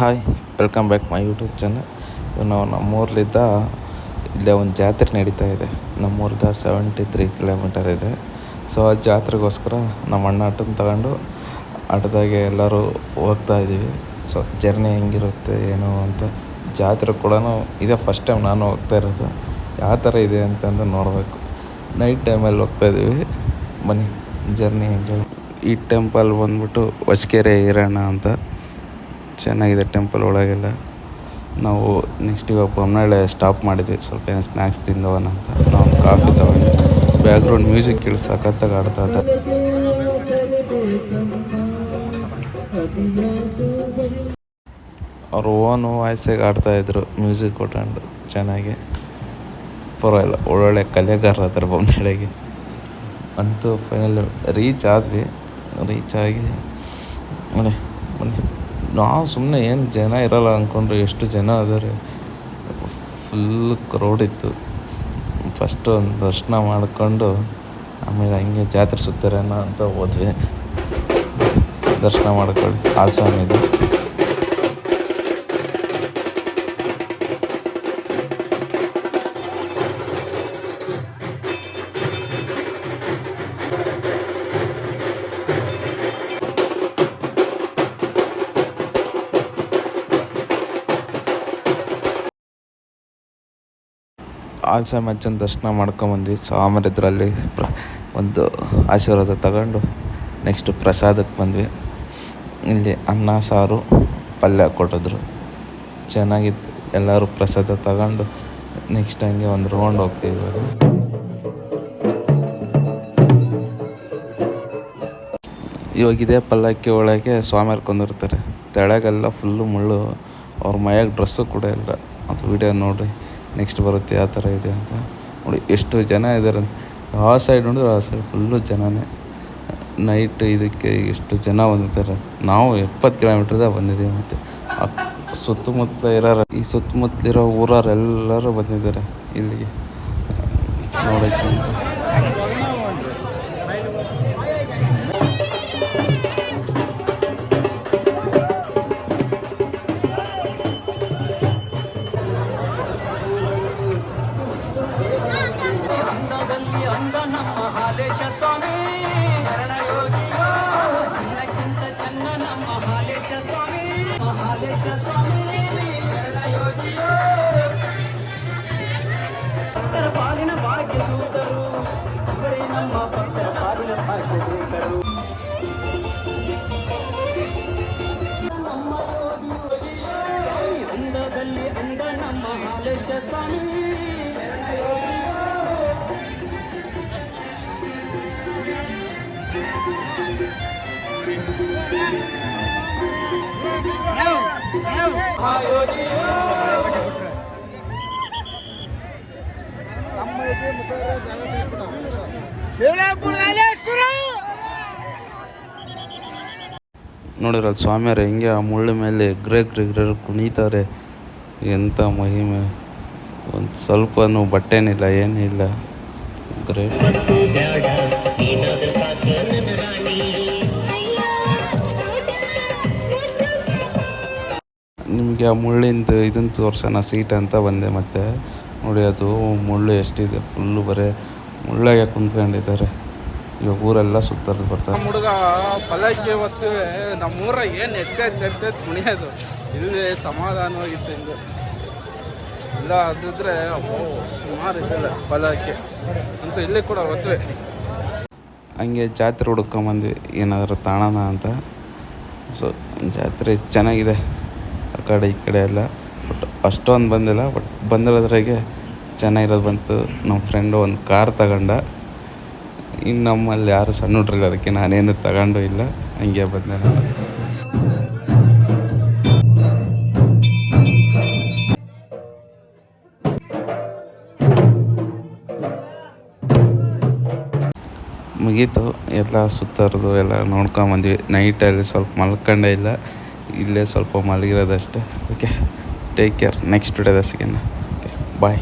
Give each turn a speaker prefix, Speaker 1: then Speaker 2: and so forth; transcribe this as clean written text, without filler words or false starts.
Speaker 1: Hi, welcome back my YouTube channel. ನಾವು ನಮ್ಮೂರ್ಲಿದ್ದ ಇಲ್ಲೇ ಒಂದು ಜಾತ್ರೆ ನಡೀತಾ ಇದೆ. ನಮ್ಮೂರ್ದ 73 ಕಿಲೋಮೀಟರ್ ಇದೆ. ಸೊ ಆ ಜಾತ್ರೆಗೋಸ್ಕರ ನಮ್ಮ ಅಣ್ಣ ಆಟೋನ ತಗೊಂಡು ಆಟೋದಾಗೆ ಎಲ್ಲರೂ ಹೋಗ್ತಾ ಇದ್ದೀವಿ. ಸೊ ಜರ್ನಿ ಹೆಂಗಿರುತ್ತೆ ಏನೋ ಅಂತ. ಜಾತ್ರೆ ಕೂಡ ಇದೇ ಫಸ್ಟ್ ಟೈಮ್ ನಾನು ಹೋಗ್ತಾ ಇರೋದು. ಯಾವ ಥರ ಇದೆ ಅಂತಂದು ನೋಡಬೇಕು. ನೈಟ್ ಟೈಮಲ್ಲಿ ಹೋಗ್ತಾ ಇದ್ದೀವಿ. ಬನ್ನಿ, ಜರ್ನಿ ಎಂಜಾಯ್. ಈ ಟೆಂಪಲ್ ಬಂದ್ಬಿಟ್ಟು ಹೊಸಕೆರೆ ಈರಣ್ಣ ಅಂತ. ಚೆನ್ನಾಗಿದೆ ಟೆಂಪಲ್ ಒಳಗೆಲ್ಲ. ನಾವು ನೆಕ್ಸ್ಟ್ ಇವಾಗ ಬೊಮ್ಮನಹಳ್ಳಿ ಸ್ಟಾಪ್ ಮಾಡಿದ್ವಿ, ಸ್ವಲ್ಪ ಏನು ಸ್ನ್ಯಾಕ್ಸ್ ತಿಂದವನ ಅಂತ. ನಾವು ಕಾಫಿ ತಗೊಂಡು ಬ್ಯಾಕ್ಗ್ರೌಂಡ್ ಮ್ಯೂಸಿಕ್ ಕೇಳಿ ಸಖತ್ತಾಗಿ ಆಡ್ತಾ ಇದ್ದಾರೆ. ಅವರು ಓನು ವಾಯ್ಸಾಗಿ ಆಡ್ತಾಯಿದ್ರು ಮ್ಯೂಸಿಕ್ ಕೊಟ್ಕೊಂಡು ಚೆನ್ನಾಗಿ. ಪರವಾಗಿಲ್ಲ, ಒಳ್ಳೊಳ್ಳೆ ಕಲೆಗಾರ ಅದರ ಬೊಮ್ಮನಹಳ್ಳಿಗೆ. ಅಂತೂ ಫೈನಲ್ ರೀಚ್ ಆದ್ವಿ. ರೀಚ್ ಆಗಿ ಬನ್ನಿ ನಾವು ಸುಮ್ಮನೆ ಏನು ಜನ ಇರೋಲ್ಲ ಅಂದ್ಕೊಂಡ್ರೆ ಎಷ್ಟು ಜನ ಅದಾರೆ. ಫುಲ್ ಕ್ರೌಡ್ ಇತ್ತು. ಫಸ್ಟು ಒಂದು ದರ್ಶನ ಮಾಡಿಕೊಂಡು ಆಮೇಲೆ ಹಂಗೆ ಜಾತ್ರೆ ಸುತ್ತಾರೇನೋ ಅಂತ ಹೋದ್ವಿ. ದರ್ಶನ ಮಾಡ್ಕೊಳ್ಳಿ ಹಾಲ್ಸ್ವಾಮಿದು. ಹಾಲ್ಸ್ವಾಮಿ ಅಜ್ಜನ ದರ್ಶನ ಮಾಡ್ಕೊಂಬಂದ್ವಿ. ಸೊ ಆಮೇಲೆ ಇದರಲ್ಲಿ ಒಂದು ಆಶೀರ್ವಾದ ತಗೊಂಡು ನೆಕ್ಸ್ಟು ಪ್ರಸಾದಕ್ಕೆ ಬಂದ್ವಿ. ಇಲ್ಲಿ ಅನ್ನ ಸಾರು ಪಲ್ಯ ಕೊಟ್ಟಿದ್ರು, ಚೆನ್ನಾಗಿತ್ತು. ಎಲ್ಲರೂ ಪ್ರಸಾದ ತಗೊಂಡು ನೆಕ್ಸ್ಟ್ ಹಂಗೆ ಒಂದು ರೌಂಡ್ ಹೋಗ್ತೀವಿ. ಇವಾಗ ಇದೇ ಪಲ್ಲಕ್ಕಿ ಒಳಗೆ ಸ್ವಾಮಿಯವ್ರು ಕೊಂದಿರ್ತಾರೆ. ತೆಳಗೆಲ್ಲ ಫುಲ್ಲು ಮುಳ್ಳು. ಅವ್ರ ಮೈಯಾಗ ಡ್ರೆಸ್ಸು ಕೂಡ ಇಲ್ಲ. ಅದು ವಿಡಿಯೋ ನೋಡಿರಿ, ನೆಕ್ಸ್ಟ್ ಬರುತ್ತೆ ಯಾವ ಥರ ಇದೆ ಅಂತ. ನೋಡಿ ಎಷ್ಟು ಜನ ಇದ್ದಾರೆ. ಆ ಸೈಡ್ ನೋಡಿದ್ರೆ ಆ ಸೈಡ್ ಫುಲ್ಲು ಜನನೇ. ನೈಟ್ ಇದಕ್ಕೆ ಎಷ್ಟು ಜನ ಬಂದಿದ್ದಾರೆ. ನಾವು 70 ಕಿಲೋಮೀಟ್ರದ ಬಂದಿದ್ದೀವಿ. ಮತ್ತು ಸುತ್ತಮುತ್ತ ಇರೋರು, ಈ ಸುತ್ತಮುತ್ತಲಿರೋ ಊರವರೆಲ್ಲರೂ ಬಂದಿದ್ದಾರೆ ಇಲ್ಲಿಗೆ ನೋಡೋಕ್ಕೆ ಅಂತ. ನೋಡಿರಲ್ಲ ಸ್ವಾಮಿಯವ್ರು ಹೆಂಗೆ ಆ ಮುಳ್ಳು ಮೇಲೆ ಎಗ್ರೆ ಕುಣಿತಾರೆ. ಎಂಥ ಮಹಿಮೆ. ಒಂದು ಸ್ವಲ್ಪನೂ ಬಟ್ಟೆನಿಲ್ಲ, ಏನಿಲ್ಲ. ಗ್ರೇಟ್. ನಿಮಗೆ ಆ ಮುಳ್ಳಿಂದ ಇದನ್ನು ತೋರ್ಸೋಣ ಸೀಟ್ ಅಂತ ಬಂದೆ. ಮತ್ತು ನೋಡಿ ಅದು ಮುಳ್ಳು ಎಷ್ಟಿದೆ, ಫುಲ್ಲು ಬರೀ ಮುಳ್ಳಾಗೆ ಕುಂತ್ಕೊಂಡಿದ್ದಾರೆ. ಇವಾಗ ಊರೆಲ್ಲ ಸುತ್ತೋದು ಬರ್ತಾರೆ.
Speaker 2: ಹುಡುಗ ಪಲ್ಲಕ್ಕಿ ಹೊತ್ತು ನಮ್ಮೂರ ಏನು ಎತ್ತೆ ಕುಣಿಯೋದು. ಇಲ್ಲಿ ಸಮಾಧಾನವಾಗಿತ್ತು. ಹಿಂಗೆ ಇಲ್ಲ ಅದಿದ್ರೆ ಸುಮಾರು ಇದ್ದಿಲ್ಲ ಪಲ್ಲಕ್ಕಿ ಅಂತೂ ಇಲ್ಲಿ ಕೂಡ ಹೊತ್ವಿ.
Speaker 1: ಹಂಗೆ ಜಾತ್ರೆ ಹುಡ್ಕೊಂಬಂದ್ವಿ ಏನಾದರೂ ತಾಣನ ಅಂತ. ಸೊ ಜಾತ್ರೆ ಚೆನ್ನಾಗಿದೆ ಆ ಕಡೆ ಈ ಕಡೆ ಎಲ್ಲ. ಬಟ್ ಅಷ್ಟೊಂದು ಬಂದಿಲ್ಲ. ಬಟ್ ಬಂದಿರೋದ್ರಾಗೆ ಚೆನ್ನಾಗಿರೋದು ಬಂತು. ನಮ್ಮ ಫ್ರೆಂಡು ಒಂದು ಕಾರ್ ತಗೊಂಡ. ಇನ್ನು ನಮ್ಮಲ್ಲಿ ಯಾರು ಸಣ್ಣ ಹುಡ್ರಿಲ್ಲ, ಅದಕ್ಕೆ ನಾನೇನು ತಗೊಂಡು ಇಲ್ಲ. ಹಂಗೆ ಬಂದೆ ನಾನು. ಮುಗೀತು ಎಲ್ಲ ಸುತ್ತೋರ್ದು ಎಲ್ಲ ನೋಡ್ಕೊಂಬಂದ್ವಿ. ನೈಟಲ್ಲಿ ಸ್ವಲ್ಪ ಮಲ್ಕೊಂಡೇ ಇಲ್ಲ, ಇಲ್ಲೇ ಸ್ವಲ್ಪ ಮಲಗಿರೋದಷ್ಟೇ. Okay, take care. ನೆಕ್ಸ್ಟ್ ವಿಡಿಯೋದ ಸಿಗೋಣ. ಓಕೆ, ಬಾಯ್.